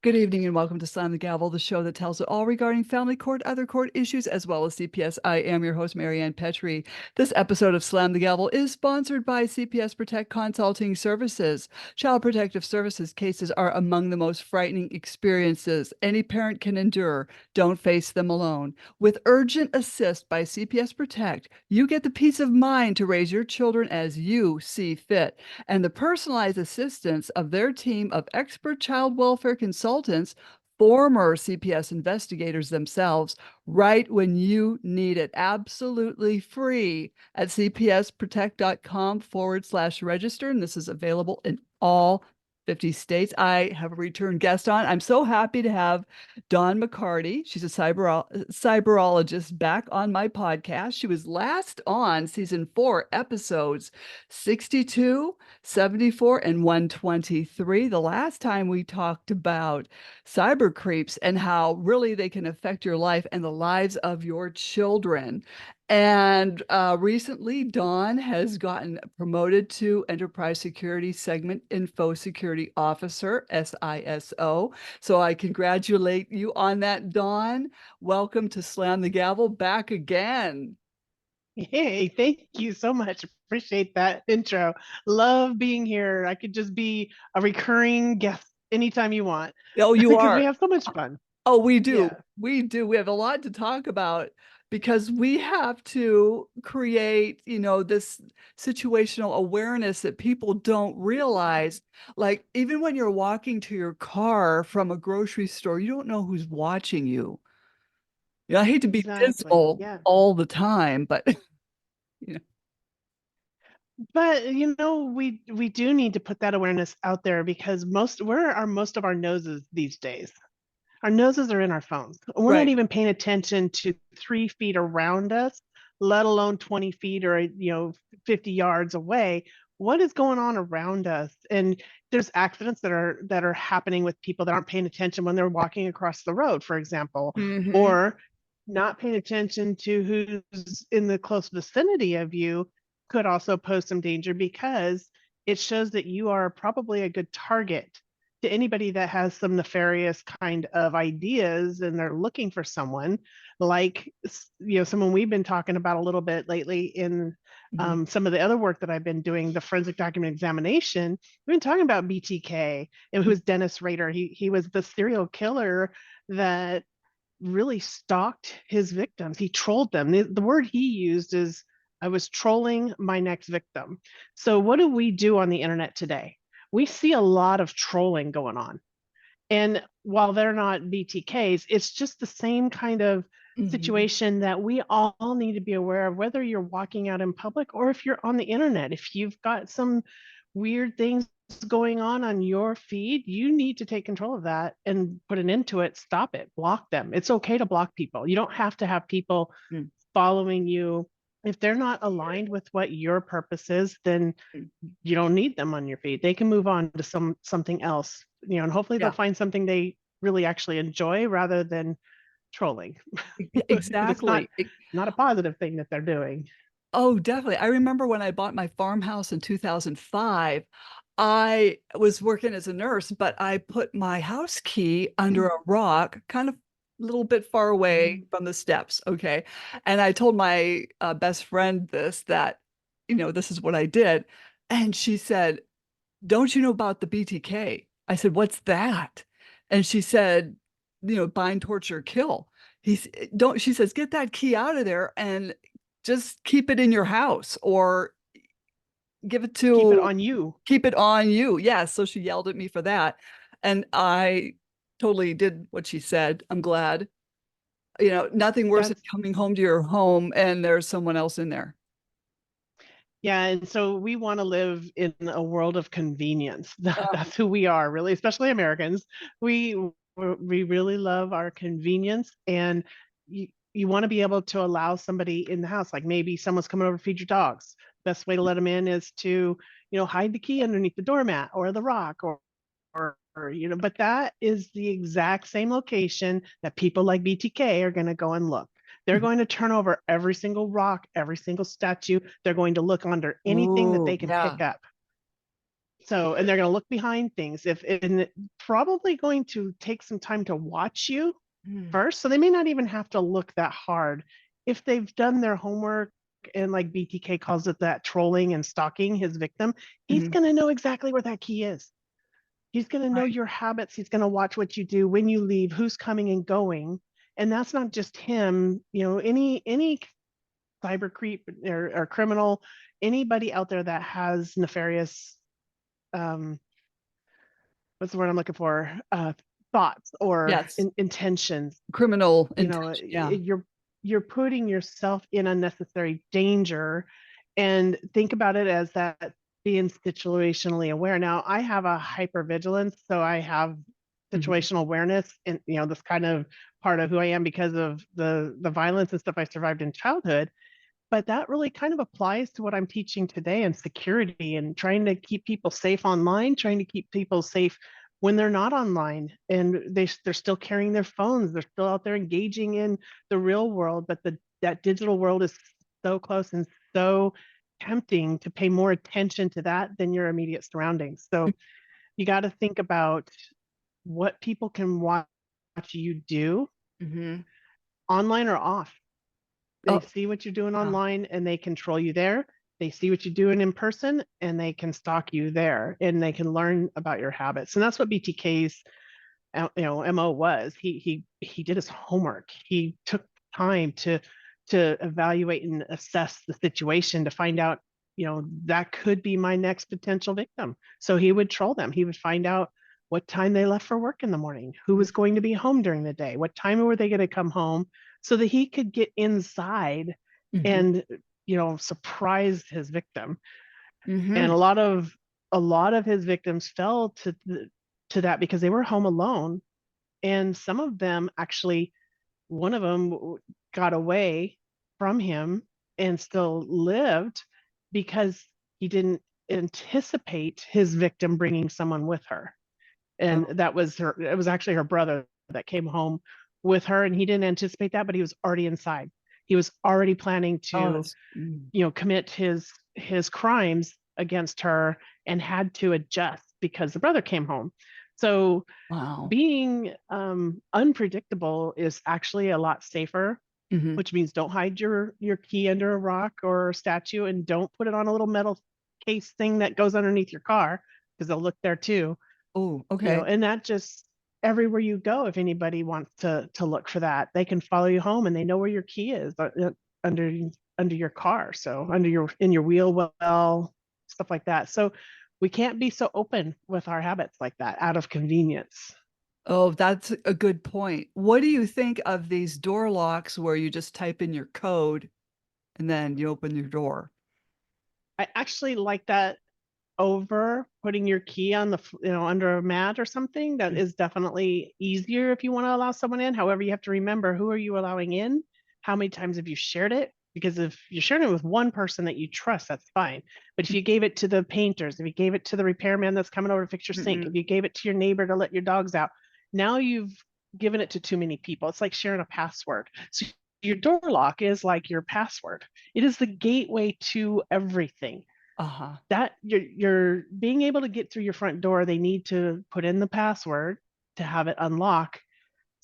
Good evening and welcome to Slam the Gavel, the show that tells it all regarding family court, other court issues, as well as CPS. I am your host, Marianne Petrie. This episode of Slam the Gavel is sponsored by CPS Protect Consulting Services. Child Protective Services cases are among the most frightening experiences any parent can endure. Don't face them alone. With Urgent Assist by CPS Protect, you get the peace of mind to raise your children as you see fit, and the personalized assistance of their team of expert child welfare consultants, former CPS investigators themselves, right when you need it. Absolutely free at cpsprotect.com/register. And this is available in all 50 states. I have a return guest on. I'm so happy to have Dawn McCarty. She's a cyberologist back on my podcast. She was last on season 4, episodes 62, 74, and 123. The last time we talked about cyber creeps and how really they can affect your life and the lives of your children. And recently, Dawn has gotten promoted to Enterprise Security Segment Info Security Officer, SISO. So I congratulate you on that, Dawn. Welcome to Slam the Gavel back again. Hey, thank you so much. Appreciate that intro. Love being here. I could just be a recurring guest anytime you want Oh, you because are. we have so much fun. Oh, we do. Yeah, We do. We have a lot to talk about because we have to create, this situational awareness that people don't realize. Like, even when you're walking to your car from a grocery store, you don't know who's watching you. Yeah, I hate to be exactly. dismal Yeah. all the time, but you know, But we do need to put that awareness out there because where are most of our noses these days? Our noses are in our phones. We're not right. even paying attention to 3 feet around us, let alone 20 feet or 50 yards away. What is going on around us? And there's accidents that are happening with people that aren't paying attention when they're walking across the road, for example, Hmm. or not paying attention to who's in the close vicinity of you could also pose some danger because it shows that you are probably a good target to anybody that has some nefarious kind of ideas and they're looking for someone like someone we've been talking about a little bit lately in Hmm. some of the other work that I've been doing, the forensic document examination. We've been talking about BTK, and who was Dennis Rader. He was the serial killer that really stalked his victims. He trolled them. The word he used is, I was trolling my next victim. So what do we do on the internet today? We see a lot of trolling going on. And while they're not BTKs, it's just the same kind of Hmm. situation that we all need to be aware of, whether you're walking out in public or if you're on the internet. If you've got some weird things going on your feed, you need to take control of that and put an end to it. Stop it, block them. It's okay to block people. You don't have to have people following you. If they're not aligned with what your purpose is, then you don't need them on your feed. They can move on to something else, and hopefully they'll Yeah, find something they really actually enjoy rather than trolling because it's not exactly. not a positive thing that they're doing. Oh, definitely. I remember when I bought my farmhouse in 2005, I was working as a nurse, but I put my house key under a rock, kind of a little bit far away Mhm. from the steps. Okay. And I told my best friend that, this is what I did. And she said, "Don't you know about the BTK?" I said, "What's that?" And she said, "Bind, torture, kill." Don't, she says, "Get that key out of there and just keep it in your house or give it Keep it to on you. keep it on you." Yeah. So she yelled at me for that. And I totally did what she said. I'm glad. Nothing worse than That's coming home to your home and there's someone else in there. Yeah, and so we want to live in a world of convenience. Uh, That's who we are, really, especially Americans. We we really love our convenience, and you want to be able to allow somebody in the house, like maybe someone's coming over to feed your dogs. Best way to let them in is to, hide the key underneath the doormat or the rock or but that is the exact same location that people like BTK are going to go and look. They're going to turn over every single rock, every single statue. They're going to look under anything that Ooh, they can yeah. pick up. So, and they're going to look behind things if and probably going to take some time to watch you Mm, first. So they may not even have to look that hard. If they've done their homework and like BTK calls it that trolling and stalking his victim, he's mhm. going to know exactly where that key is. He's going to know Right. your habits. He's going to watch what you do, when you leave, who's coming and going. And that's not just him, any cyber creep or criminal, anybody out there that has nefarious um, what's the word I'm looking for? Thoughts or Yes. intentions. Criminal You know, intention. Yeah. you're putting yourself in unnecessary danger, and think about it as that being situationally aware. Now, I have a hypervigilance, so I have Mhm. situational awareness, and this kind of part of who I am because of the violence and stuff I survived in childhood. But that really kind of applies to what I'm teaching today in security and trying to keep people safe online, trying to keep people safe when they're not online and they're still carrying their phones, they're still out there engaging in the real world, but that digital world is so close and so tempting to pay more attention to that than your immediate surroundings. So you got to think about what people can watch you do Mhm. online or off. They Oh, see what you're doing yeah. online and they control you there. They see what you're doing in person and they can stalk you there and they can learn about your habits. And that's what BTK's MO was. He did his homework. He took time to evaluate and assess the situation to find out, that could be my next potential victim. So he would troll them. He would find out what time they left for work in the morning, who was going to be home during the day, what time were they going to come home, so that he could get inside Mhm. and surprise his victim. And Mhm. a lot of his victims fell to that because they were home alone, and some of them actually, one of them got away from him and still lived because he didn't anticipate his victim bringing someone with her. And Oh, it was actually her brother that came home with her, and he didn't anticipate that, but he was already inside. He was already planning oh, to, that's mm. commit his crimes against her, and had to adjust because the brother came home. So Wow. being unpredictable is actually a lot safer, Mhm. which means don't hide your key under a rock or a statue, and don't put it on a little metal case thing that goes underneath your car, because they'll look there too. Oh, okay. And that just, everywhere you go, if anybody wants to look for that, they can follow you home and they know where your key is, under under your car, so under your in your wheel well, stuff like that. So we can't be so open with our habits like that out of convenience. Oh, that's a good point. What do you think of these door locks where you just type in your code and then you open your door? I actually like that over putting your key on under a mat or something. That Mm, is definitely easier if you want to allow someone in. However, you have to remember, who are you allowing in? How many times have you shared it? Because if you're sharing it with one person that you trust, that's fine. But if mm, you gave it to the painters, if you gave it to the repairman that's coming over to fix your sink, mm-mm. if you gave it to your neighbor to let your dogs out, now you've given it to too many people. It's like sharing a password. So your door lock is like your password. It is the gateway to everything. Uh-huh. That you're being able to get through your front door, they need to put in the password to have it unlock.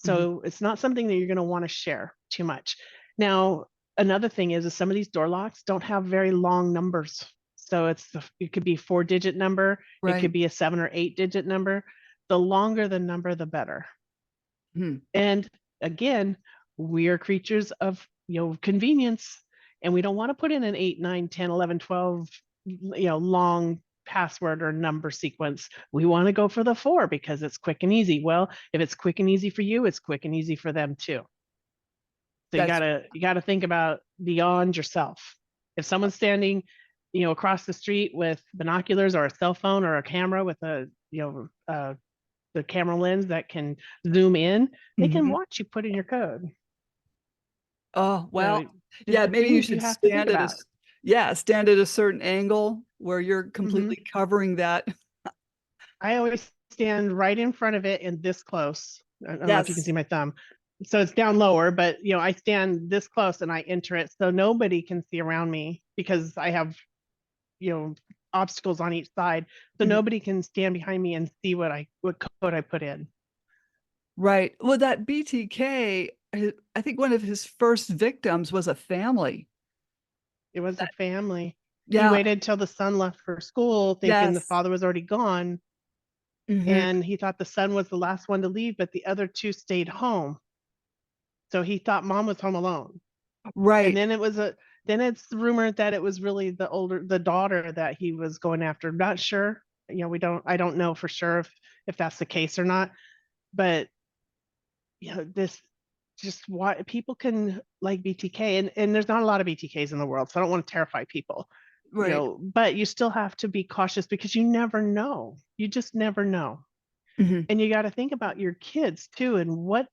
Mhm. So it's not something that you're going to want to share too much. Now, another thing is some of these door locks don't have very long numbers. So it could be 4-digit number, it Right. could be a 7 or 8-digit number. The longer the number, the better. Hmm. And again, we are creatures of convenience, and we don't want to put in an 8, 9, 10, 11, 12 long password or number sequence. We want to go for the 4 because it's quick and easy. Well, if it's quick and easy for you, it's quick and easy for them too. So you That's gotta you gotta think about beyond yourself. If someone's standing, across the street with binoculars or a cell phone or a camera with the camera lens that can zoom in, they can mhm. watch you put in your code. Oh, well, So just yeah, maybe you things you should have to think stand at a about. s yeah, stand at a certain angle where you're Hmm. completely covering that. I always stand right in front of it and this close. I don't know if you can Yes. see my thumb. So it's down lower, but I stand this close and I enter it so nobody can see around me, because I have, you know, obstacles on each side, so Mhm. nobody can stand behind me and see what code I put in. Right. Well, that BTK, I think one of his first victims was a family. It was a That, family. He yeah. waited till the son left for school, thinking the Yes. father was already gone, Hmm. and he thought the son was the last one to leave, but the other two stayed home. So he thought mom was home alone. And Right. then it's rumored that it was really the daughter that he was going after. Not sure. I don't know for sure if that's the case or not. But this just why people can like BTK, and there's not a lot of BTKs in the world, so I don't want to terrify people. Right. But you still have to be cautious because you never know. You just never know. Hmm. And you got to think about your kids too, and what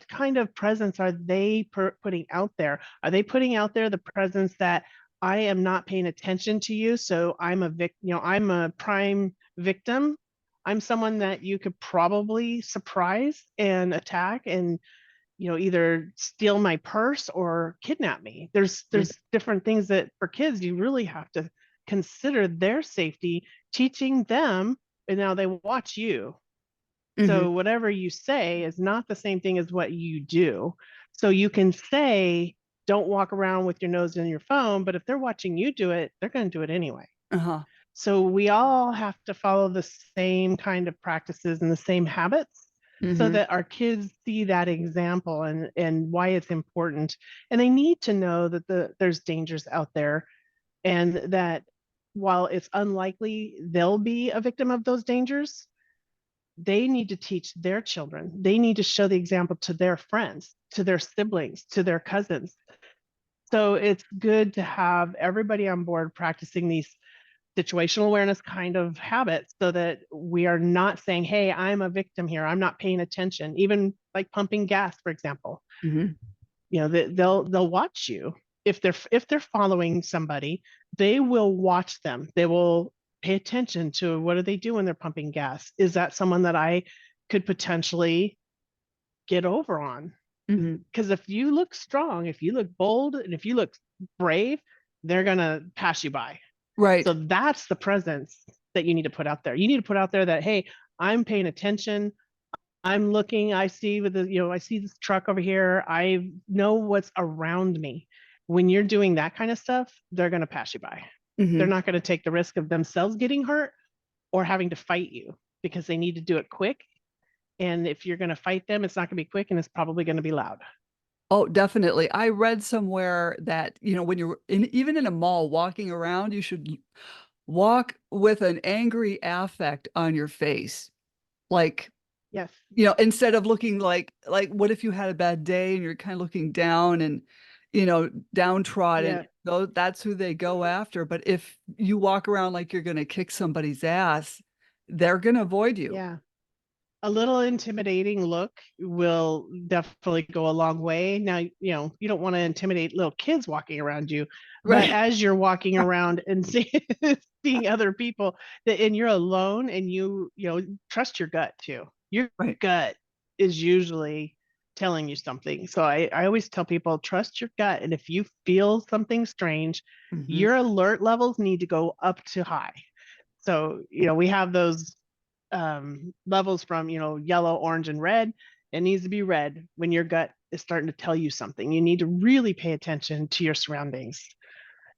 kind of presence are they putting out there? Are they putting out there the presence that I am not paying attention to you, so I'm a I'm a prime victim. I'm someone that you could probably surprise and attack, and either steal my purse or kidnap me. There's different things that for kids you really have to consider their safety, teaching them, and now they watch you, Hmm. so whatever you say is not the same thing as what you do. So you can say, don't walk around with your nose in your phone, but if they're watching you do it, they're going to do it anyway. Uh-huh. So we all have to follow the same kind of practices and the same habits so Hmm. that our kids see that example and why it's important. And they need to know that there's dangers out there, and that while it's unlikely they'll be a victim of those dangers, they need to teach their children. They need to show the example to their friends, to their siblings, to their cousins. So it's good to have everybody on board practicing these situational awareness kind of habits so that we are not saying, hey, I'm a victim here, I'm not paying attention. Even like pumping gas, for example, Hmm. they'll watch you. If they're following somebody, they will watch them. They will pay attention to what do they do when they're pumping gas. Is that someone that I could potentially get over on? Hmm. Because if you look strong, if you look bold, and if you look brave, they're gonna pass you by. So Right. that's the presence that you need to put out there. You need to put out there that, hey, I'm paying attention. I'm looking, I see I see this truck over here. I know what's around me. When you're doing that kind of stuff, they're going to pass you by. They're Hmm. not going to take the risk of themselves getting hurt or having to fight you because they need to do it quick. And if you're going to fight them, it's not going to be quick, and it's probably going to be loud. Oh, definitely. I read somewhere that, when you're even in a mall walking around, you should walk with an angry affect on your face. Like, Yes. instead of looking like what if you had a bad day and you're kind of looking down and, downtrodden, Yeah. that's who they go after. But if you walk around like you're going to kick somebody's ass, they're going to avoid you. Yeah. A little intimidating look will definitely go a long way. Now, you don't want to intimidate little kids walking around you, but Right. as you're walking around and seeing other people and you're alone, and trust your gut too. Your Right. gut is usually telling you something. So I always tell people, trust your gut. And if you feel something strange, Hmm. your alert levels need to go up to high. So, we have those levels from yellow, orange, and red. It needs to be red when your gut is starting to tell you something. You need to really pay attention to your surroundings,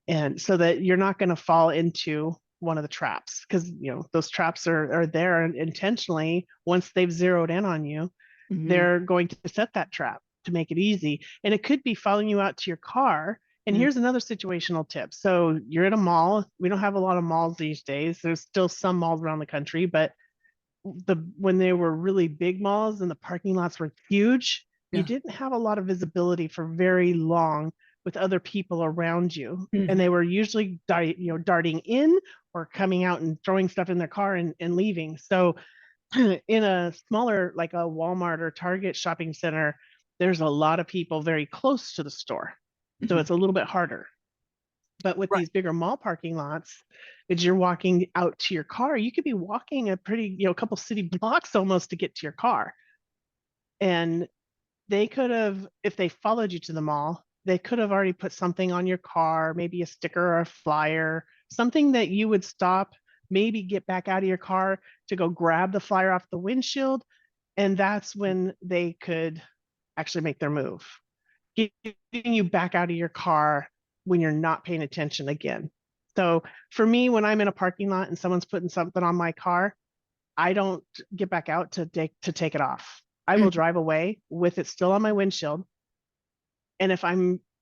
and so that you're not going to fall into one of the traps, because those traps are there intentionally. Once they've zeroed in on you, Hmm. they're going to set that trap to make it easy. And it could be following you out to your car. And Hmm. here's another situational tip. So you're at a mall. We don't have a lot of malls these days. There's still some malls around the country, but when they were really big malls and the parking lots were huge, you Yeah. didn't have a lot of visibility for very long with other people around you. And they Hmm. were usually darting in or coming out and throwing stuff in their car and leaving. So in a smaller, like a Walmart or Target shopping center, there's a lot of people very close to the store. So Hmm. it's a little bit harder. But with Right. these bigger mall parking lots, as you're walking out to your car, you could be walking a pretty, a couple city blocks almost to get to your car. And they could have, if they followed you to the mall, they could have already put something on your car, maybe a sticker or a flyer, something that you would stop, maybe get back out of your car to go grab the flyer off the windshield. And that's when they could actually make their move, getting you back out of your car when you're not paying attention again. So for me, when I'm in a parking lot and someone's putting something on my car, I don't get back out to take it off. I will drive away with it still on my windshield. And if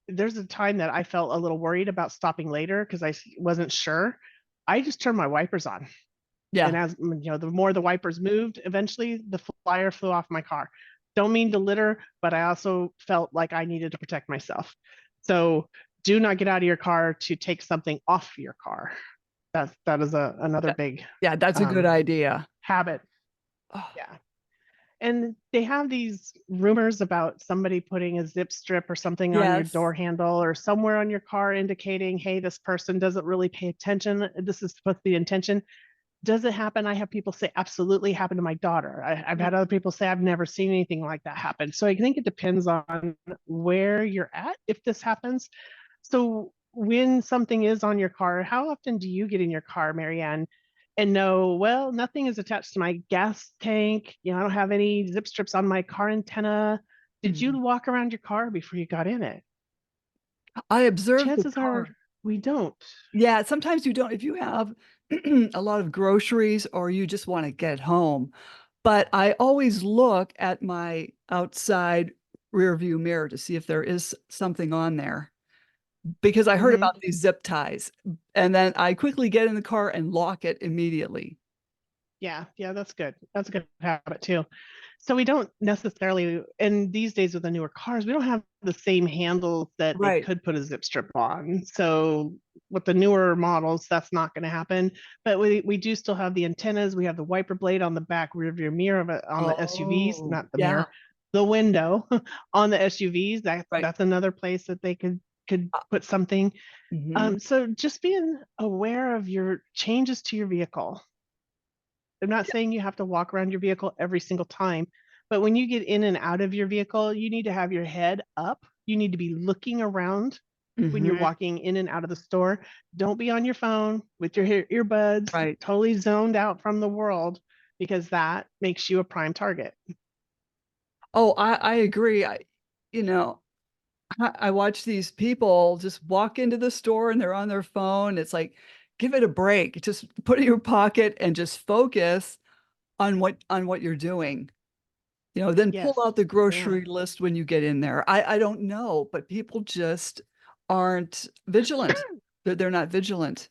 there's a time that I felt a little worried about stopping later because I wasn't sure, I just turned my wipers on. Yeah. And as the more the wipers moved, eventually the flyer flew off my car. Don't mean to litter, but I also felt like I needed to protect myself. So do not get out of your car to take something off your car. That is another big Yeah, that's a good idea. habit. Oh, Yeah. And they have these rumors about somebody putting a zip strip or something on your yes. door handle or somewhere on your car indicating, hey, this person doesn't really pay attention. This is supposed to be intention. Does it happen? I have people say absolutely happened to my daughter. I've had other people say I've never seen anything like that happen. So I think it depends on where you're at if this happens. So when something is on your car, how often do you get in your car, Marianne, and know, well, nothing is attached to my gas tank. I don't have any zip strips on my car antenna. Did you Mhm. walk around your car before you got in it? I observed the Chances are car. we don't. Yeah, sometimes you don't, if you have a lot of groceries or you just want to get home. But I always look at my outside rear view mirror to see if there is something on there because I heard Mhm. about these zip ties. And then I quickly get in the car and lock it immediately. Yeah, that's good. That's a good habit too. So we don't necessarily, and these days with the newer cars, we don't have the same handles that they Right. could put a zip strip on. So with the newer models, that's not going to happen. But we do still have the antennas. We have the wiper blade on the back rear view mirror on the SUVs, Oh, not the yeah. mirror, the window on the SUVs. Right. That's another place that they could put something. Mhm. So just being aware of your changes to your vehicle. I'm not saying you have to walk around your vehicle every single time, but when you get in and out of your vehicle, you need to have your head up. You need to be looking around when you're Mhm. walking in and out of the store. Don't be on your phone with your earbuds, Right. totally zoned out from the world, because that makes you a prime target. Oh, I agree. You know, I watch these people just walk into the store and they're on their phone. It's like, give it a break. Just put it in your pocket and just focus on what you're doing. Then pull Yes. out the Yeah. grocery list when you get in there. I don't know, but people just aren't vigilant. They're not vigilant.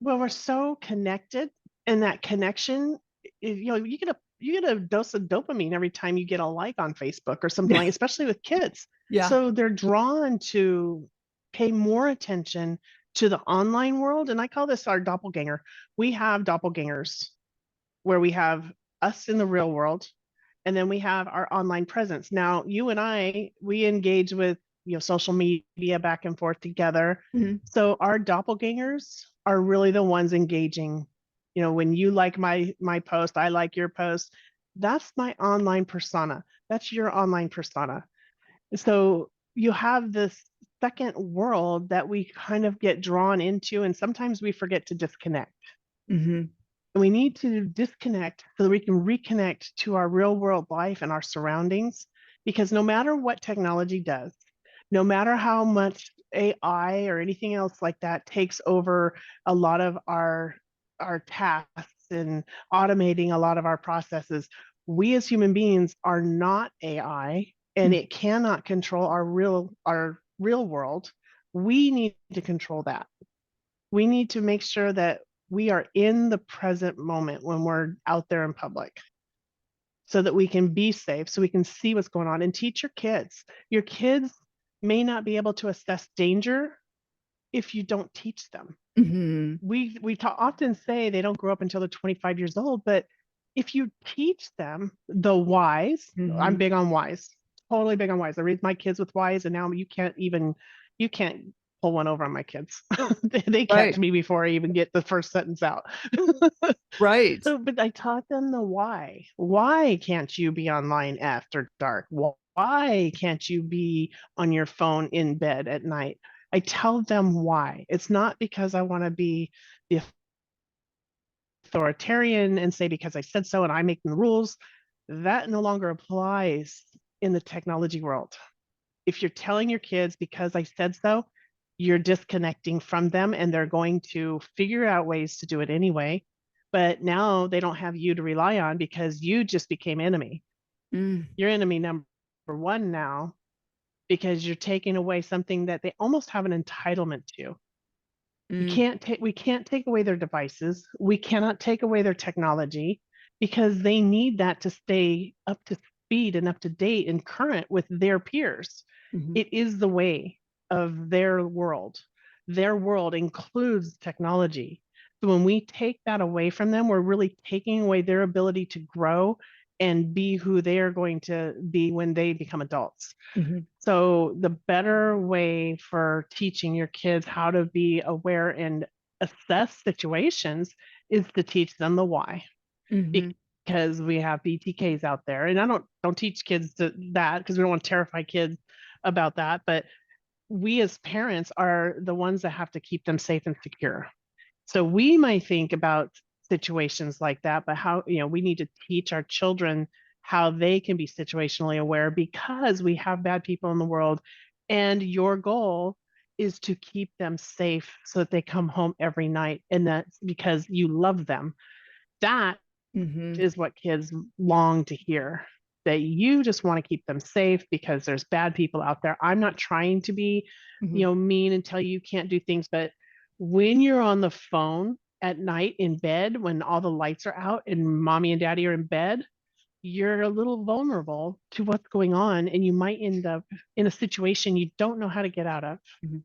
Well, we're so connected, and that connection, you get a dose of dopamine every time you get a like on Facebook or something Yeah. like, especially with kids. Yeah. So they're drawn to pay more attention to the online world, and I call this our doppelganger. We have doppelgangers where we have us in the real world, and then we have our online presence. Now, you and I, we engage with social media back and forth together. Mhm. So our doppelgangers are really the ones engaging. When you like my post, I like your post. That's my online persona. That's your online persona. So you have this second world that we kind of get drawn into, and sometimes we forget to disconnect. Mhm. And we need to disconnect so that we can reconnect to our real world life and our surroundings. Because no matter what technology does, no matter how much AI or anything else like that takes over a lot of our tasks and automating a lot of our processes, we as human beings are not AI, and Mm. it cannot control our real world. We need to control that. We need to make sure that we are in the present moment when we're out there in public so that we can be safe, so we can see what's going on and teach your kids. Your kids may not be able to assess danger if you don't teach them. Mhm. We often say they don't grow up until they're 25 years old, but if you teach them the whys, I'm Mhm. big on whys, totally big on whys. I raised my kids with whys, and now you can't pull one over on my kids. They catch Right. me before I even get the first sentence out. Right. So, but I taught them the why. Why can't you be online after dark? Why can't you be on your phone in bed at night? I tell them why. It's not because I want to be the authoritarian and say because I said so and I'm making the rules. That no longer applies in the technology world. If you're telling your kids because I said so, you're disconnecting from them and they're going to figure out ways to do it anyway. But now they don't have you to rely on because you just became enemy. Mm, You're enemy number one now because you're taking away something that they almost have an entitlement to. mm, We can't take away their devices. We cannot take away their technology because they need that to stay up to speed and up to date and current with their peers. mhm, It is the way of their world. Their world includes technology. So when we take that away from them, we're really taking away their ability to grow and be who they are going to be when they become adults. mhm, So the better way for teaching your kids how to be aware and assess situations is to teach them the why. mhm, Because we have BTKs out there, and I don't teach kids that because we don't want to terrify kids about that. But we as parents are the ones that have to keep them safe and secure. So we might think about situations like that, but how, we need to teach our children how they can be situationally aware because we have bad people in the world. And your goal is to keep them safe so that they come home every night. And that's because you love them. That mhm, is what kids long to hear, that you just want to keep them safe because there's bad people out there. I'm not trying to be, mhm, mean and tell you can't do things, but when you're on the phone at night in bed, when all the lights are out and mommy and daddy are in bed, you're a little vulnerable to what's going on and you might end up in a situation you don't know how to get out of. mhm,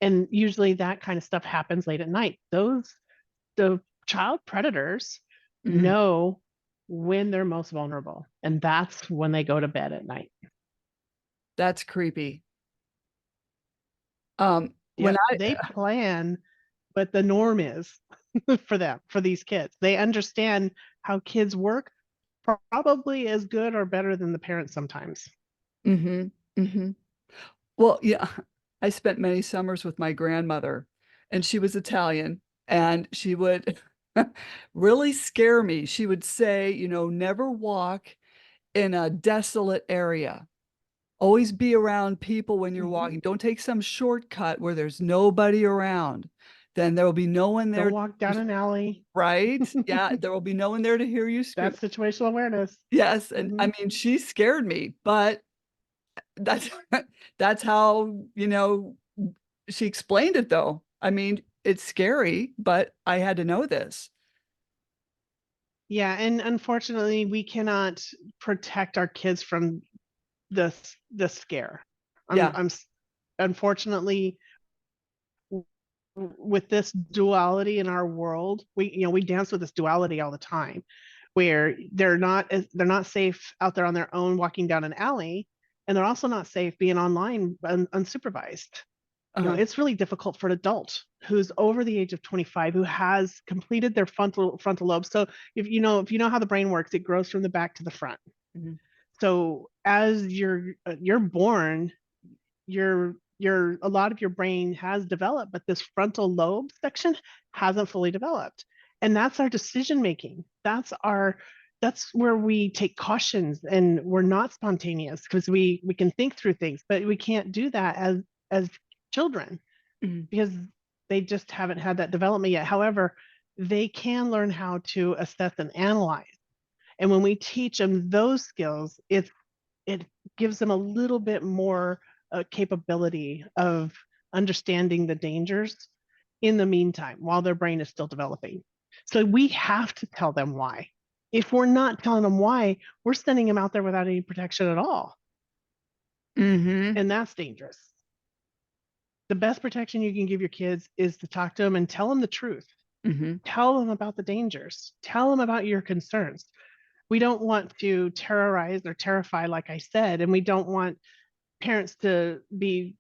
And usually that kind of stuff happens late at night. The child predators mm. know when they're most vulnerable, and that's when they go to bed at night. That's creepy. When Yep, I they plan, but the norm is for them, for these kids. They understand how kids work probably as good or better than the parents sometimes. mhm, mhm. Well, yeah, I spent many summers with my grandmother, and she was Italian, and she would really scare me. She would say, never walk in a desolate area. Always be around people when you're Mhm. walking. Don't take some shortcut where there's nobody around. Then there will be no one there Don't to walk hear down an alley. you, right? Yeah, there will be no one there to hear you scream. That's situational awareness. Yes, and I Hmm. mean, she scared me, but that's that's how, she explained it though. I mean, it's scary, but I had to know this. Yeah, and unfortunately, we cannot protect our kids from the scare. Yeah. Unfortunately, with this duality in our world, we dance with this duality all the time, where they're not safe out there on their own walking down an alley, and they're also not safe being online unsupervised. Uh-huh. It's really difficult for an adult who's over the age of 25 who has completed their frontal lobe. So if you know how the brain works, it grows from the back to the front. Mhm. So as you're born, your a lot of your brain has developed, but this frontal lobe section hasn't fully developed. And that's our decision making. That's where we take cautions and we're not spontaneous because we can think through things, but we can't do that as children Mhm. because they just haven't had that development yet. However, they can learn how to assess and analyze. And when we teach them those skills, it gives them a little bit more capability of understanding the dangers in the meantime while their brain is still developing. So we have to tell them why. If we're not telling them why, we're sending them out there without any protection at all. Mhm. And that's dangerous. The best protection you can give your kids is to talk to them and tell them the truth. Mhm. Tell them about the dangers. Tell them about your concerns. We don't want to terrorize or terrify, like I said, and we don't want parents to be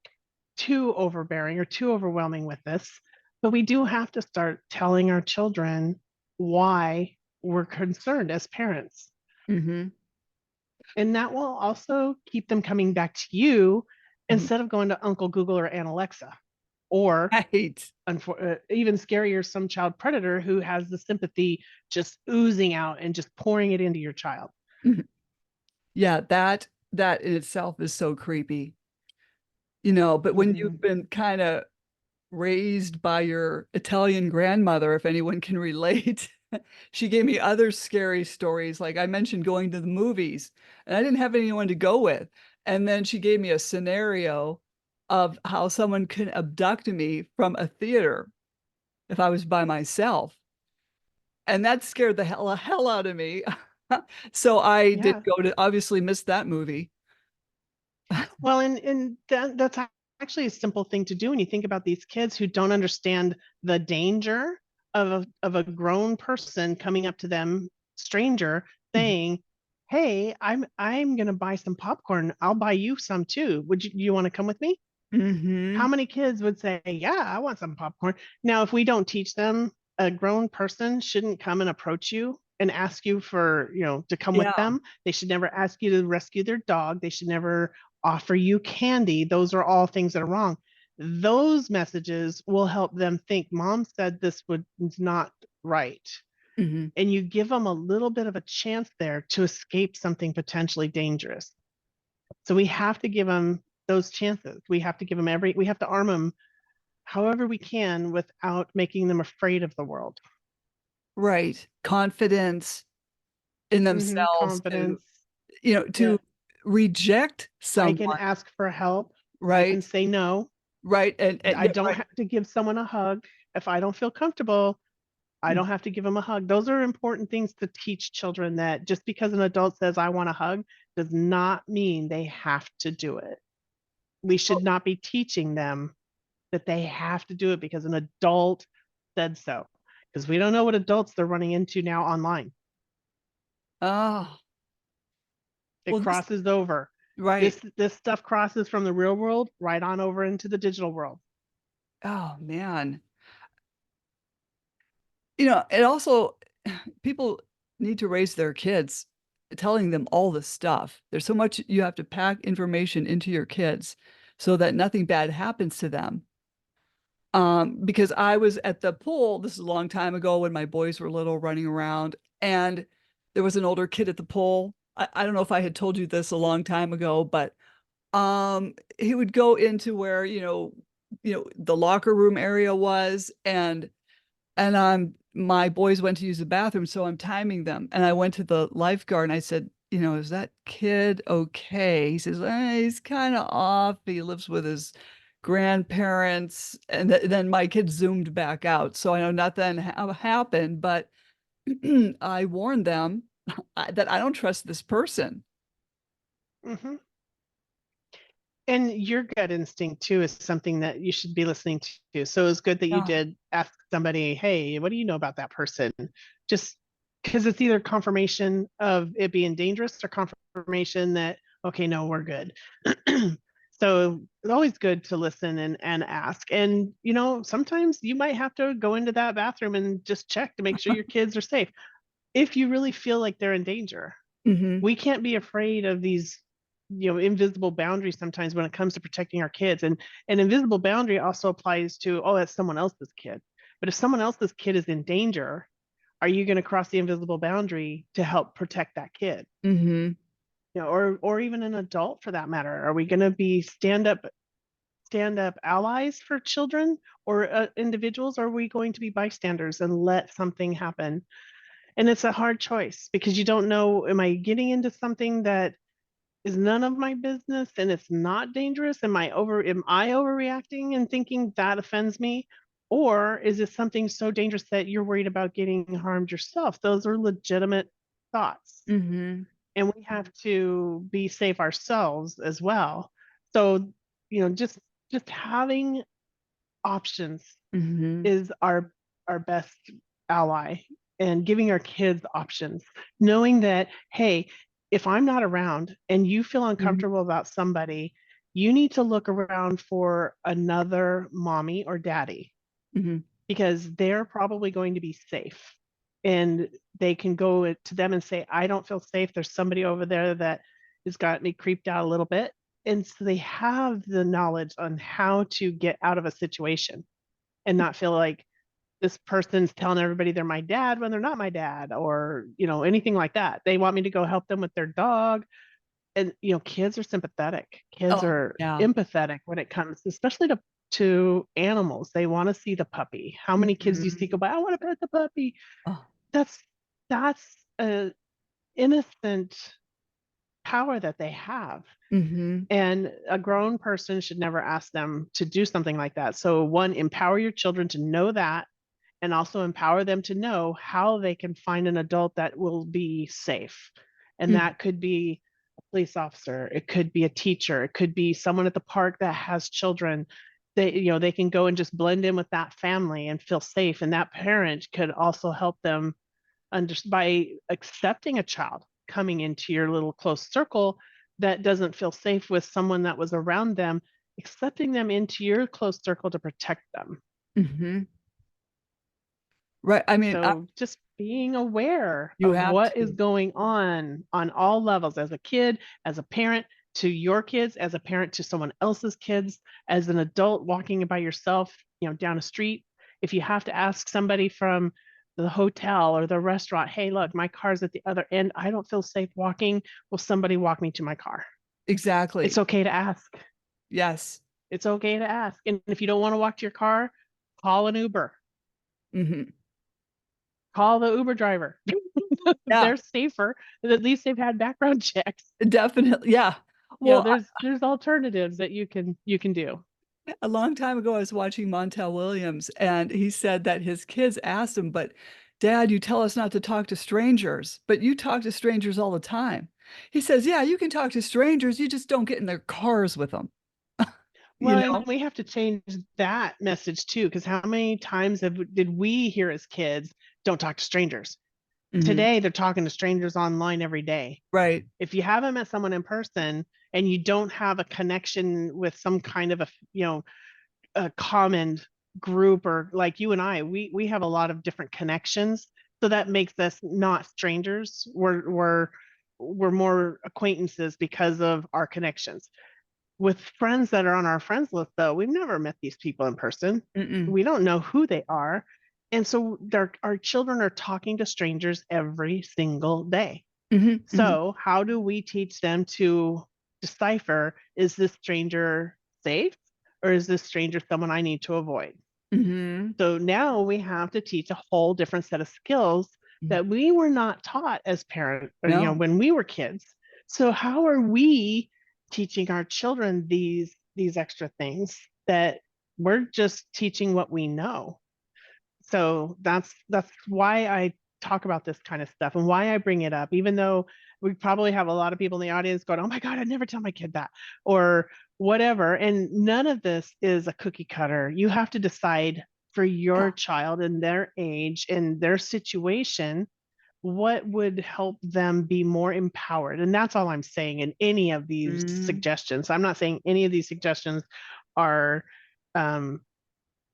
too overbearing or too overwhelming with this, but we do have to start telling our children why we're concerned as parents. Mhm. And that will also keep them coming back to you Mhm. instead of going to Uncle Google or Aunt Alexa. or Right. even scarier, some child predator who has the sympathy just oozing out and just pouring it into your child. Mhm. Yeah, that in itself is so creepy. But when Mm-hmm. you've been kind of raised by your Italian grandmother, if anyone can relate, she gave me other scary stories. Like I mentioned going to the movies, and I didn't have anyone to go with. And then she gave me a scenario of how someone could abduct me from a theater if I was by myself. And that scared the hell out of me. So I did Yeah. go to obviously miss that movie. Well, and that's actually a simple thing to do when you think about these kids who don't understand the danger of a grown person coming up to them, stranger, saying, "Hey, I'm gonna buy some popcorn. I'll buy you some too. Would you want to come with me?" Mm-hmm. How many kids would say, "Yeah, I want some popcorn"? Now, if we don't teach them, a grown person shouldn't come and approach you and ask you for, to come with Yeah. them. They should never ask you to rescue their dog. They should never offer you candy. Those are all things that are wrong. Those messages will help them think, Mom said this was not right. Mm-hmm. And you give them a little bit of a chance there to escape something potentially dangerous. So we have to give them those chances. We have to give them we have to arm them however we can without making them afraid of the world. Right. Confidence in Mm-hmm. themselves to, Confidence. Yeah. to reject I can someone, ask for help. I can right? say no. Right. And I yeah, don't right. have to give someone a hug. If I don't feel comfortable, I don't have to give them a hug. Those are important things to teach children, that just because an adult says, I want a hug, does not mean they have to do it. We should not be teaching them that they have to do it because an adult said so. Because we don't know what adults they're running into now online. Oh, It well, this, crosses over. right. This stuff crosses from the real world right on over into the digital world. Oh, man. It also, people need to raise their kids telling them all the stuff. There's so much you have to pack information into your kids so that nothing bad happens to them. Because I was at the pool, this is a long time ago when my boys were little running around, and there was an older kid at the pool. I don't know if I had told you this a long time ago, but he would go into where, the locker room area was, and my boys went to use the bathroom, so I'm timing them. And I went to the lifeguard and I said, is that kid okay? He says, he's kind of off. He lives with his grandparents. And then my kid zoomed back out. So I know nothing happened, but I warned them that I don't trust this person. Mm-hmm. And your gut instinct too is something that you should be listening to. So it's good that you Yeah. did ask somebody, hey, what do you know about that person? Just because it's either confirmation of it being dangerous or confirmation that, okay, no, we're good. So it's always good to listen and ask. And, sometimes you might have to go into that bathroom and just check to make sure your kids are safe if you really feel like they're in danger. Hmm. We can't be afraid of these, invisible boundaries sometimes when it comes to protecting our kids. And an invisible boundary also applies to, oh, that's someone else's kid. But if someone else's kid is in danger, are you going to cross the invisible boundary to help protect that kid? Hmm. Or even an adult for that matter. Are we going to be stand up allies for children or individuals? Or are we going to be bystanders and let something happen? And it's a hard choice because you don't know, am I getting into something that is none of my business and it's not dangerous? Am I overreacting and thinking that offends me? Or is it something so dangerous that you're worried about getting harmed yourself? Those are legitimate thoughts. Hmm. And we have to be safe ourselves as well. So, just having options Hmm. is our best ally, and giving our kids options, knowing that, hey, if I'm not around and you feel Hmm. uncomfortable about somebody, you need to look around for another mommy or daddy Hmm. because they're probably going to be safe, and they can go to them and say, I don't feel safe, there's somebody over there that has got me creeped out a little bit. And so they have the knowledge on how to get out of a situation and not feel like this person's telling everybody they're my dad when they're not my dad, or, anything like that. They want me to go help them with their dog. And, kids are sympathetic. Kids Oh, are yeah. empathetic when it comes, especially to animals. They want to see the puppy. How many kids do you see Mhm. go by? I want to pet the puppy. Oh, That's that's a innocent power that they have. hmm. And a grown person should never ask them to do something like that. So, one, empower your children to know that, and also empower them to know how they can find an adult that will be safe. And Mm, that could be a police officer, it could be a teacher, it could be someone at the park that has children. They can go and just blend in with that family and feel safe. And that parent could also help them by accepting a child coming into your little close circle that doesn't feel safe with someone that was around them, accepting them into your close circle to protect them. hmm. Right. I mean, So just being aware you of have what is to. going on all levels, as a kid, as a parent to your kids, as a parent to someone else's kids, as an adult walking by yourself, down a street. If you have to ask somebody from the hotel or the restaurant, hey, look, my car's at the other end. I don't feel safe walking. Will somebody walk me to my car? It's Exactly. okay to ask. Yes. It's okay to ask. And if you don't want to walk to your car, call an Uber. Hmm. Call the Uber driver. Yeah, They're safer. At least they've had background checks. definitely. Yeah. Well, There's alternatives that you can do. a long time ago, I was watching Montel Williams, and he said that his kids asked him, "But Dad, you tell us not to talk to strangers, but you talk to strangers all the time." He says, "Yeah, you can talk to strangers, you just don't get in their cars with them." You Well, and know? we have to change that message too, because how many times did we hear as kids, don't talk to strangers? Hmm. Today, they're talking to strangers online every day. Right. If you haven't met someone in person and you don't have a connection with some kind of a common group, or like you and I, we have a lot of different connections. So that makes us not strangers. We're more acquaintances because of our connections. With friends that are on our friends list, though, we've never met these people in person. Mm-mm. We don't know who they are. And so our children are talking to strangers every single day. Hmm. Hmm. So, how do we teach them to decipher, is this stranger safe, or is this stranger someone I need to avoid? Hmm. So now we have to teach a whole different set of skills that we were not taught as parents, or, No. when we were kids. So how are we teaching our children these extra things that we're just teaching what we know? So that's why I talk about this kind of stuff and why I bring it up, even though we probably have a lot of people in the audience going, "Oh my God, I'd never tell my kid that," or whatever. And none of this is a cookie cutter. You have to decide for Yeah. your child and their age and their situation what would help them be more empowered. And that's all I'm saying in any of these Mm. suggestions. I'm not saying any of these suggestions are um,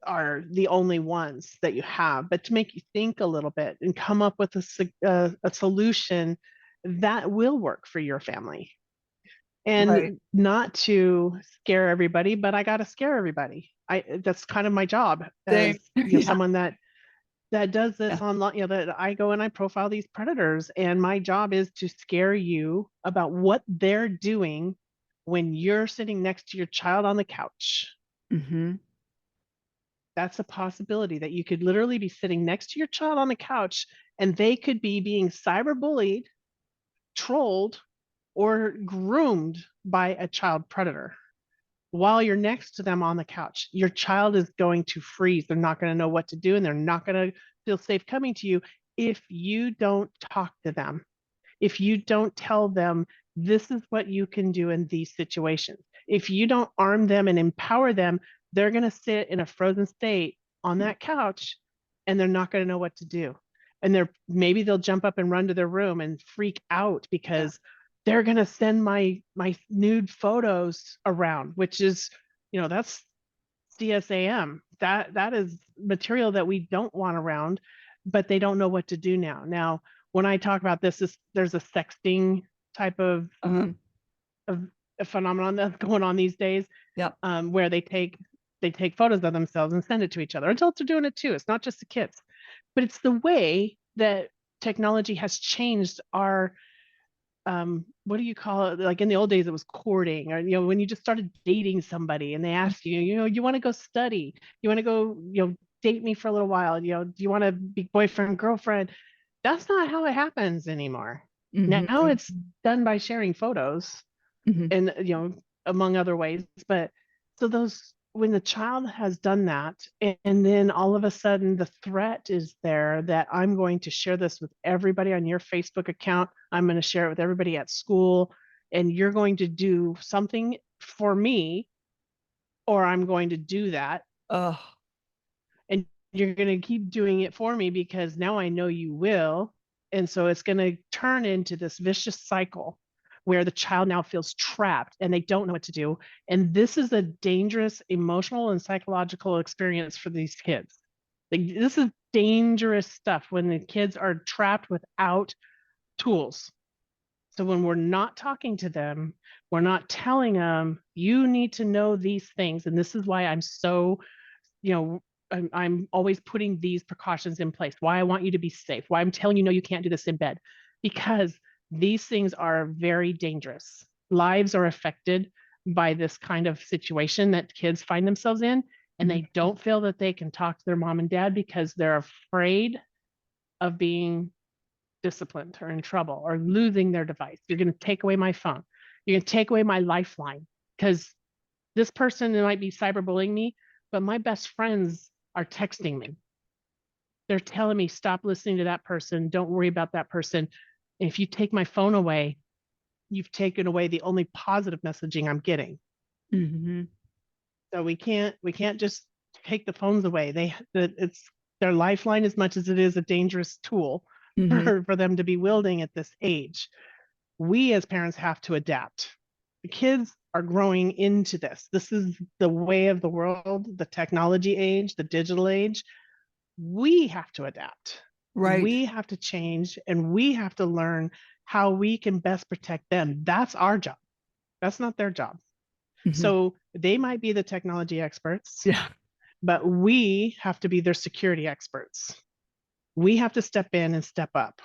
are the only ones that you have, but to make you think a little bit and come up with a solution that will work for your family. Right. And not to scare everybody, but I got to scare everybody. That's kind of my job Same. as, Yeah. someone that does Yeah. this online, that I go and I profile these predators, and my job is to scare you about what they're doing when you're sitting next to your child on the couch. Hmm. That's a possibility, that you could literally be sitting next to your child on the couch and they could be being cyberbullied, trolled, or groomed by a child predator while you're next to them on the couch. Your child is going to freeze. They're not going to know what to do, and they're not going to feel safe coming to you if you don't talk to them, if you don't tell them this is what you can do in these situations. If you don't arm them and empower them, they're going to sit in a frozen state on that couch and they're not going to know what to do. And maybe they'll jump up and run to their room and freak out Yeah. because they're going to send my nude photos around, which is, that's CSAM. That is material that we don't want around, but they don't know what to do now. Now, when I talk about this, there's a sexting type of Um, of a phenomenon that's going on these days, Yep. where they take photos of themselves and send it to each other. Adults are doing it too. It's not just the kids, but it's the way that technology has changed our, what do you call it? Like in the old days, it was courting, or when you just started dating somebody and they asked you, you want to go study, you want to go, date me for a little while, do you want to be boyfriend, girlfriend? That's not how it happens anymore. Now Hmm. it's done by sharing photos Hmm. and among other ways. But so those, when the child has done that, and then all of a sudden the threat is there that I'm going to share this with everybody on your Facebook account, I'm going to share it with everybody at school, and you're going to do something for me, or I'm going to do that, Oh. and you're going to keep doing it for me because now I know you will. And so it's going to turn into this vicious cycle where the child now feels trapped and they don't know what to do. And this is a dangerous emotional and psychological experience for these kids. Like, this is dangerous stuff when the kids are trapped without tools. So when we're not talking to them, we're not telling them, you need to know these things. And this is why I'm so, you know, I'm always putting these precautions in place, why I want you to be safe, why I'm telling you, no, you can't do this in bed, because these things are very dangerous. Lives are affected by this kind of situation that kids find themselves in, and Mhm. they don't feel that they can talk to their mom and dad because they're afraid of being disciplined or in trouble or losing their device. You're going to take away my phone. You're going to take away my lifeline because this person might be cyberbullying me, but my best friends are texting me. They're telling me, stop listening to that person. Don't worry about that person. And if you take my phone away, you've taken away the only positive messaging I'm getting. Mhm. So we can't just take the phones away. It's their lifeline as much as it is a dangerous tool Mhm. for them to be wielding at this age. We as parents have to adapt. The kids are growing into this. This is the way of the world, the technology age, the digital age. We have to adapt. Right. We have to change, and we have to learn how we can best protect them. That's our job. That's not their job. Mhm. So they might be the technology experts, Yeah. but we have to be their security experts. We have to step in and step up,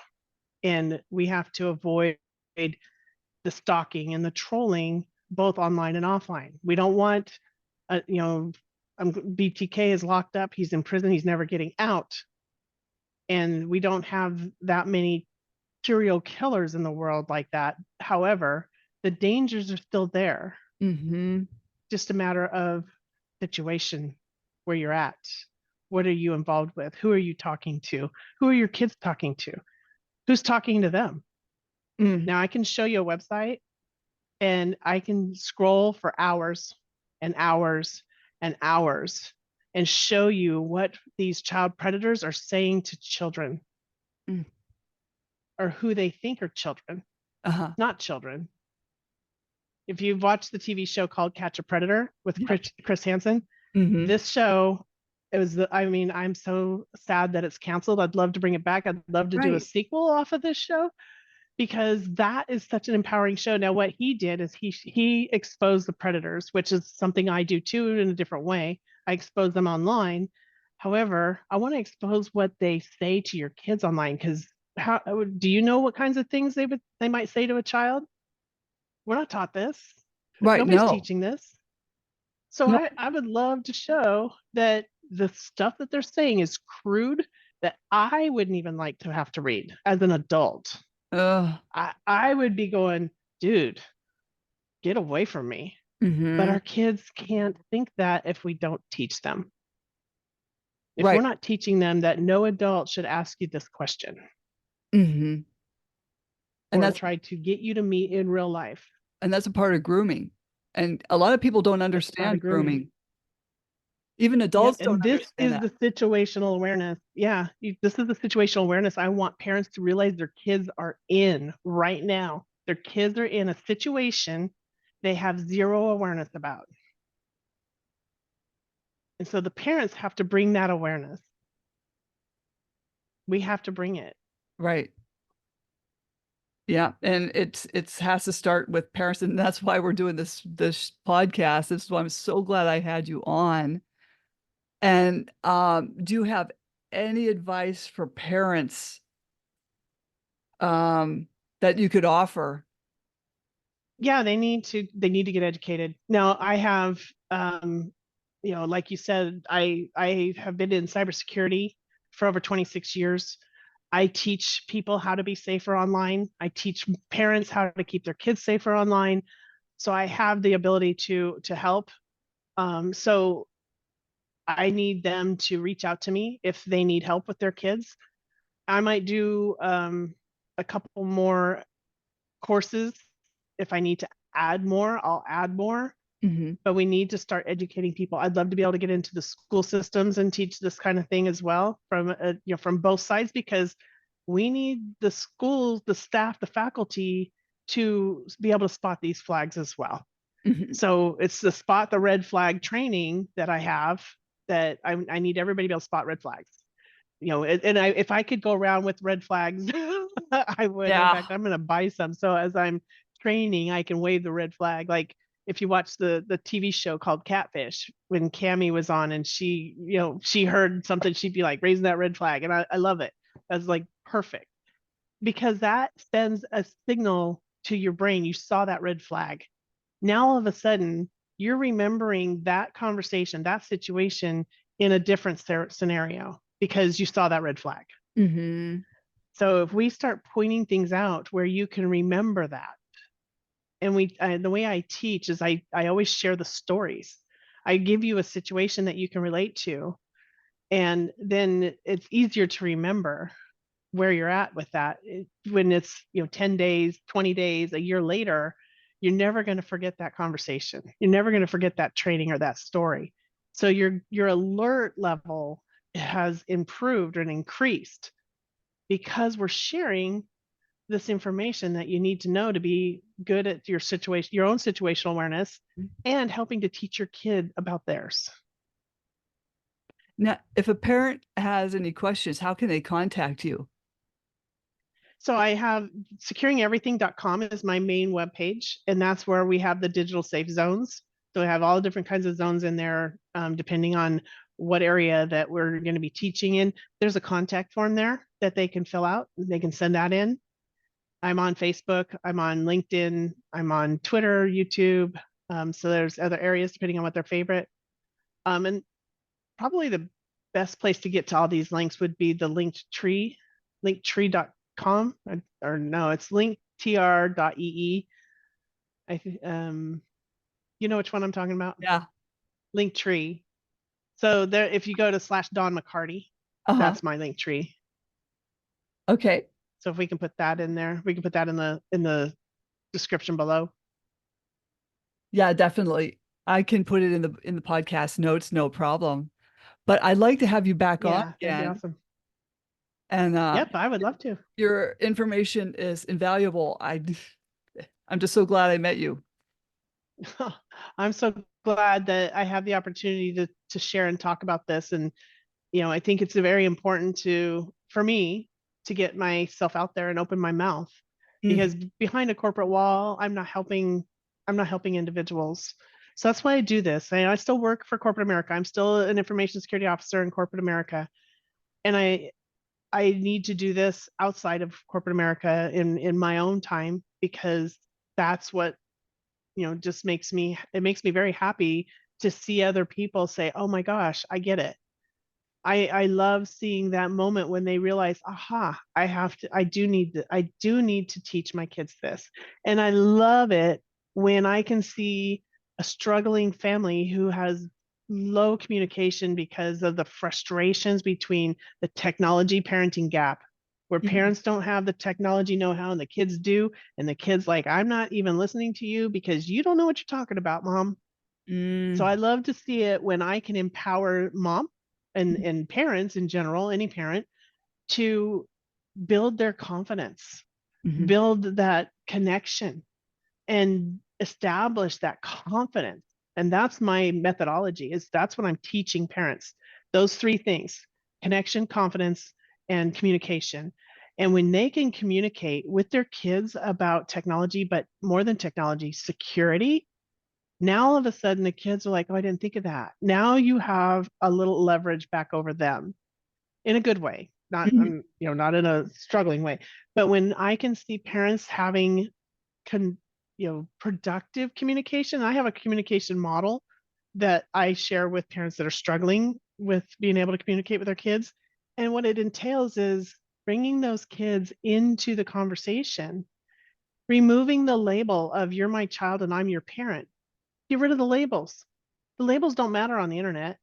and we have to avoid the stalking and the trolling, both online and offline. We don't want, BTK is locked up. He's in prison. He's never getting out. And we don't have that many serial killers in the world like that. However, the dangers are still there. Mhm. Just a matter of situation, where you're at. What are you involved with? Who are you talking to? Who are your kids talking to? Who's talking to them? Mm. Now I can show you a website and I can scroll for hours and hours and hours and show you what these child predators are saying to children, Mm. or who they think are children, Uh-huh. not children. If you've watched the TV show called Catch a Predator with Yep. Chris Hansen, Mhm. this show, I'm so sad that it's canceled. I'd love to bring it back. I'd love to do a Right. sequel off of this show because that is such an empowering show. Now, what he did is he exposed the predators, which is something I do too in a different way. I expose them online. However, I want to expose what they say to your kids online, because how do you know what kinds of things they might say to a child? We're not taught this. Right. Nobody's No. teaching this. So No. I would love to show that the stuff that they're saying is crude, that I wouldn't even like to have to read as an adult. Uh. I would be going, dude, get away from me. But Mhm. our kids can't think that if we don't teach them. If we're Right. not teaching them that no adult should ask you this question Mhm. And or that's try to get you to meet in real life. a part of grooming. And a lot of people don't That's part of understand grooming. grooming. Even Yep. adults don't And this understand is that. the situational awareness. Yeah. This is the situational awareness I want parents to realize their kids are in right now. Their kids are in a situation they have zero awareness about. And so the parents have to bring that awareness. We have to bring it. Right. Yeah, and it's has to start with parents, and that's why we're doing this podcast. This is why I'm so glad I had you on. And do you have any advice for parents that you could offer? Yeah, they need to get educated. Now, I have like you said, I have been in cybersecurity for over 26 years. I teach people how to be safer online. I teach parents how to keep their kids safer online. So I have the ability to help. So I need them to reach out to me if they need help with their kids. I might do a couple more courses. If I need to add more, I'll add more. Hmm. But we need to start educating people. I'd love to be able to get into the school systems and teach this kind of thing as well from from both sides, because we need the schools, the staff, the faculty to be able to spot these flags as well. Hmm. So it's the spot the red flag training that I have, that I need everybody to be able to spot red flags. If I could go around with red flags, I would. In Yeah. fact, I'm going to buy some. So as I'm training, I can wave the red flag. Like if you watch the TV show called Catfish, when Cammy was on and she heard something, she'd be like raising that red flag. And I love it. That's like perfect, because that sends a signal to your brain. You saw that red flag. Now all of a sudden, you're remembering that conversation, that situation in a different scenario because you saw that red flag. Hmm. So if we start pointing things out where you can remember that, and the way I teach is I always share the stories. I give you a situation that you can relate to, and then it's easier to remember where you're at with that. When it's 10 days, 20 days, a year later, you're never going to forget that conversation. You're never going to forget that training or that story. So your alert level has improved and increased because we're sharing this information that you need to know to be good at your situation, your own situational awareness, and helping to teach your kid about theirs. Now, if a parent has any questions, how can they contact you? So I have securingeverything.com is my main webpage, and that's where we have the digital safe zones. So we have all different kinds of zones in there, depending on what area that we're going to be teaching in. There's a contact form there that they can fill out. They can send that in. I'm on Facebook. I'm on LinkedIn. I'm on Twitter, YouTube. So there's other areas depending on what their favorite. And probably the best place to get to all these links would be the linked tree, linktree.com, or no, it's linktr.ee. You know which one I'm talking about? Yeah. Linktree. So there, if you go to /Dawn McCarty, Uh-huh. that's my link tree. Okay. So if we can put that in there, we can put that in the description below. Yeah, definitely. I can put it in the podcast notes, no problem. But I'd like to have you back on Yeah, that'd be again. awesome. And Yep, I would love to. your information is invaluable. I'm just so glad I met you. I'm so glad that I have the opportunity to share and talk about this. And I think it's very important for me to get myself out there and open my mouth, Mhm. because behind a corporate wall, I'm not helping individuals. So that's why I do this. I still work for corporate America. I'm still an information security officer in corporate America. And I need to do this outside of corporate America in my own time, because that's what just makes me very happy to see other people say, oh my gosh, I get it. I love seeing that moment when they realize, aha, I do need to teach my kids this. And I love it when I can see a struggling family who has low communication because of the frustrations between the technology parenting gap, where Mhm. parents don't have the technology know-how and the kids do, and the kids like, I'm not even listening to you because you don't know what you're talking about, mom. So Mm. I love to see it when I can empower mom and parents in general, any parent, to build their confidence, Mhm. build that connection, and establish that confidence. And that's my methodology. That's what I'm teaching parents. Those three things: connection, confidence, and communication. And when they can communicate with their kids about technology, but more than technology, security, now all of a sudden the kids are like, oh, I didn't think of that. Now you have a little leverage back over them in a good way, not Mhm. not in a struggling way. But when I can see parents having con, productive communication, I have a communication model that I share with parents that are struggling with being able to communicate with their kids. And what it entails is bringing those kids into the conversation, removing the label of you're my child and I'm your parent. Get rid of the labels. The labels don't matter on the internet.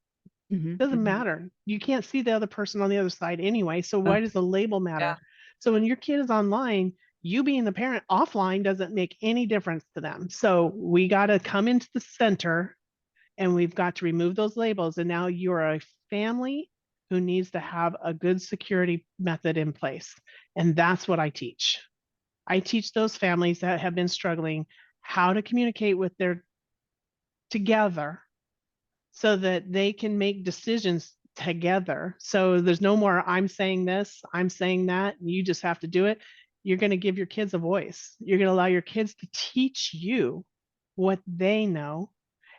Mhm. Doesn't Mhm. matter. You can't see the other person on the other side anyway. So why does the label Yeah. matter? So when your kid is online, you being the parent offline doesn't make any difference to them. So we got to come into the center and we've got to remove those labels. And now you're a family who needs to have a good security method in place. And that's what I teach. I teach those families that have been struggling how to communicate with their together so that they can make decisions together. So there's no more, I'm saying this, I'm saying that, and you just have to do it. You're going to give your kids a voice. You're going to allow your kids to teach you what they know.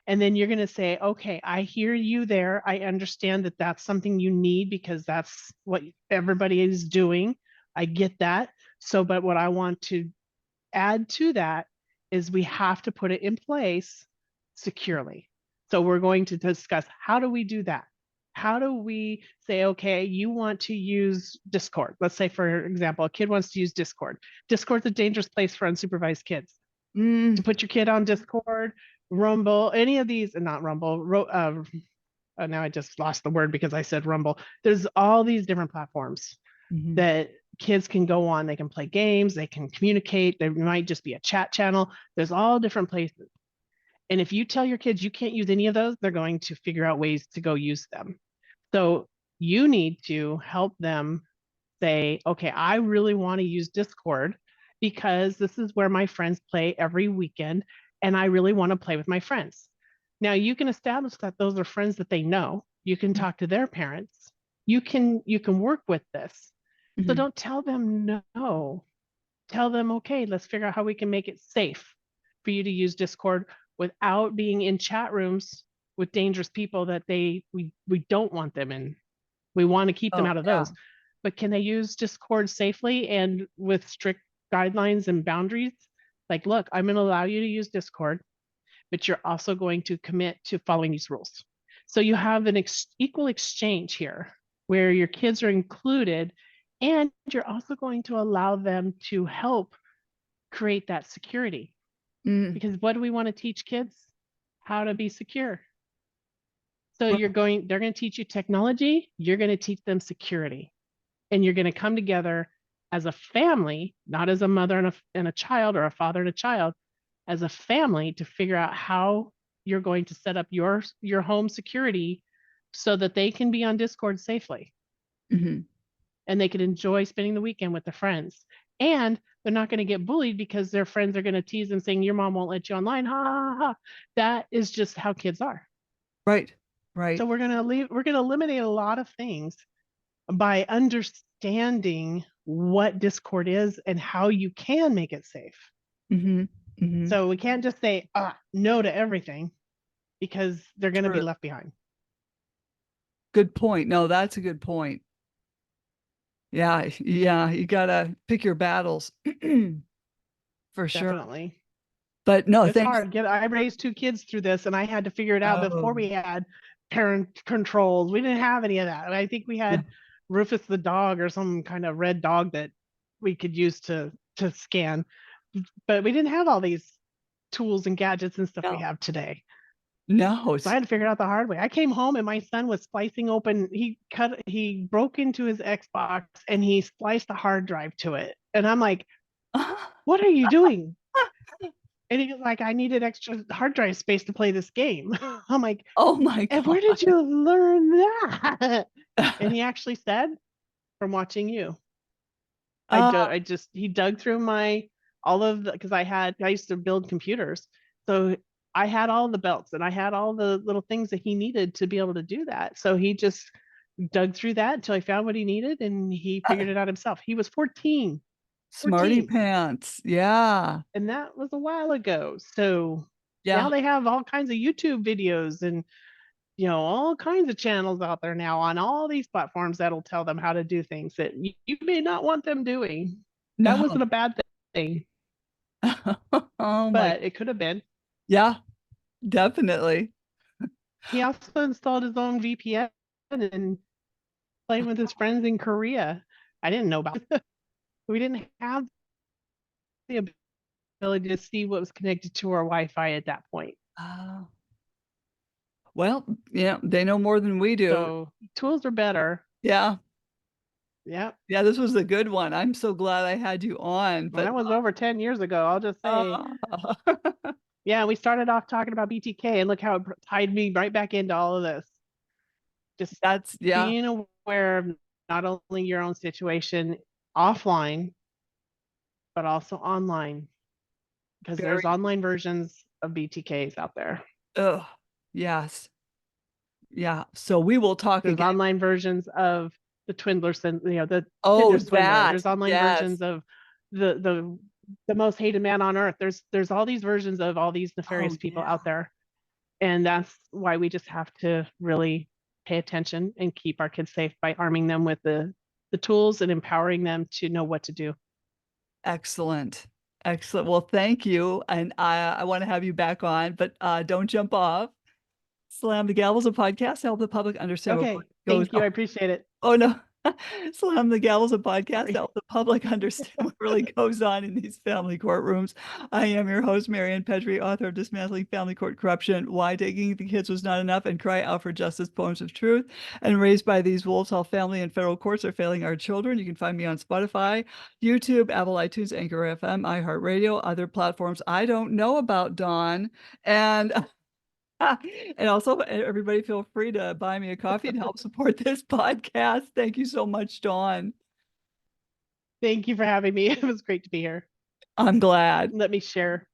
And then you're going to say, okay, I hear you there. I understand that that's something you need because that's what everybody is doing. I get that. So, but what I want to add to that is we have to put it in place securely. So we're going to discuss how do we do that? How do we say, okay, you want to use Discord? Let's say, for example, a kid wants to use Discord. Discord's a dangerous place for unsupervised kids. To Mm. put your kid on Discord, Rumble, any of these, and not Rumble, now I just lost the word because I said Rumble. There's all these different platforms Mhm. that kids can go on. They can play games, they can communicate. There might just be a chat channel. There's all different places. And if you tell your kids you can't use any of those, they're going to figure out ways to go use them. So you need to help them say, okay, I really want to use Discord because this is where my friends play every weekend and I really want to play with my friends. Now you can establish that those are friends that they know. You can talk to their parents. You can work with this. So Mhm. don't tell them no. Tell them, okay, let's figure out how we can make it safe for you to use Discord without being in chat rooms with dangerous people that we don't want them in. We want to keep them Oh, out of yeah. those. But can they use Discord safely and with strict guidelines and boundaries? Like, look, I'm going to allow you to use Discord, but you're also going to commit to following these rules. So you have an equal exchange here where your kids are included and you're also going to allow them to help create that security. Mm. Because what do we want to teach kids? How to be secure. So Well, they're going to teach you technology, you're going to teach them security. And you're going to come together as a family, not as a mother and a child or a father and a child, as a family to figure out how you're going to set up your home security so that they can be on Discord safely mhm. and they can enjoy spending the weekend with their friends. And they're not going to get bullied because their friends are going to tease them saying your mom won't let you online. Ha ha ha. That is just how kids are. Right. So Right. we're going to eliminate a lot of things by understanding what Discord is and how you can make it safe. Mhm. Mhm. So we can't just say no to everything because they're going to be True. left behind. Good point. No, that's a good point. Yeah. Yeah. You gotta pick your battles for sure. Definitely. But no, It's thanks. hard. I raised two kids through this and I had to figure it out before Oh, we had parent controls. We didn't have any of that. And I think we no. had Rufus the dog or some kind of red dog that we could use to scan. But we didn't have all these tools and gadgets and stuff we No. have today. No, So I had to figure it out the hard way. I came home and my son was splicing open. He broke into his Xbox and he spliced a hard drive to it. And I'm like, what are you doing? And he was like, I needed extra hard drive space to play this game. I'm like, Oh my and where did God. you learn that? And he actually said, from watching you. Uh, He dug through my all of the because I used to build computers, so I had all the belts and I had all the little things that he needed to be able to do that. So he just dug through that until he found what he needed and he figured it out himself. He was 14, Smarty 14, pants. Yeah. and that was a while ago. So now Yeah. they have all kinds of YouTube videos and all kinds of channels out there now on all these platforms that'll tell them how to do things that you may not want them doing. That No. wasn't a bad thing, Oh my. but it could have been. Yeah, definitely. He also installed his own VPN and played with his friends in Korea. I didn't know about it. We didn't have the ability to see what was connected to our Wi-Fi at that point. Oh. Well, yeah, they know more than we do. So tools are better. Yeah. Yeah. Yeah, this was a good one. I'm so glad I had you on. Well, But that was over 10 years ago. I'll just say, uh, yeah, we started off talking about BTK and look how it tied me right back into all of this. Just that's yeah, being aware of not only your own situation offline, but also online, because there's very online versions of BTKs out there. yes. Yeah. So we will talk There's again. online versions of the Twindler, the Oh, Tinder swindler. that. There's online Yes. versions of the most hated man on earth. There's all these versions of all these Oh, nefarious people yeah. out there, and that's why we just have to really pay attention and keep our kids safe by arming them with the tools and empowering them to know what to do. Excellent. Excellent. Well, thank you. And I want to have you back on, but don't jump off. Slam the Gavel's a podcast to help the public understand what Okay, goes thank you. on. I appreciate it. Oh no. Slam the Gavel's a podcast to Sorry. help the public understand what really goes on in these family courtrooms. I am your host, Marianne Pedri, author of Dismantling Family Court Corruption, Why Taking the Kids Was Not Enough, and Cry Out for Justice, Poems of Truth. And Raised by These Wolves, How Family and Federal Courts Are Failing Our Children. You can find me on Spotify, YouTube, Apple iTunes, Anchor FM, iHeartRadio, other platforms I don't know about, Dawn. And and also, everybody feel free to buy me a coffee and help support this podcast. Thank you so much, Dawn. Thank you for having me. It was great to be here. I'm glad. Let me share